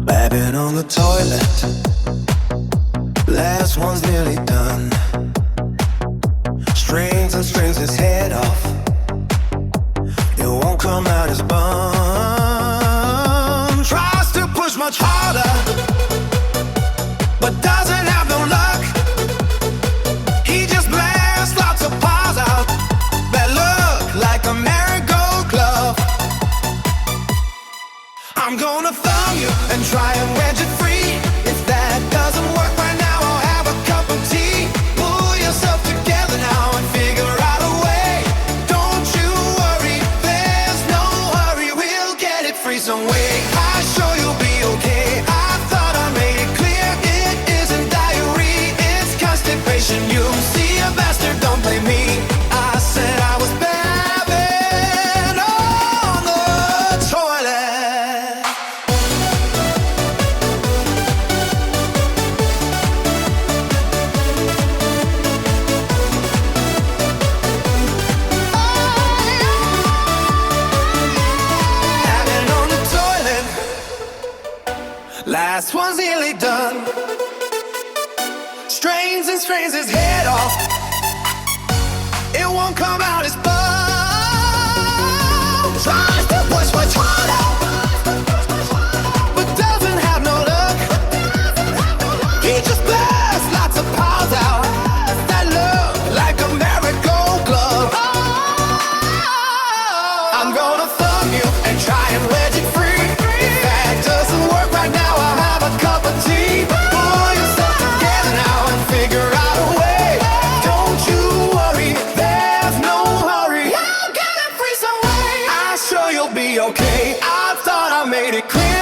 Babbing on the toilet, last one's nearly done. Strings and strings his head off, it won't come out his bum. Tries to push much harder, but doesn't have no luck. He just blasts lots of paws out that look like a marigold glove. I'm gonna thumb you and try and wedge it free. If that doesn't work right now, I'll have a cup of tea. Pull yourself together now and figure out a way. Don't you worry, there's no hurry. We'll get it free some way. I'm sure you'll be okay. I thought I made it clear. It isn't diarrhea, it's constipation. You see a bastard, don't blame me. I said I was babbing on the toilet. Last one's nearly done. Strains and strains his head off, it won't come out his bum. Tries to push much harder, but doesn't have no luck. He just blasts lots of paws out that look like a marigold glove. I'm gonna thumb you and try and wedge it free. If that doesn't work right now, I'll have a cup of tea. Pull yourself together now and figure out a way. Don't you worry, there's no hurry. I'll get it free some way. I'm sure you'll be okay. I thought I made it clear.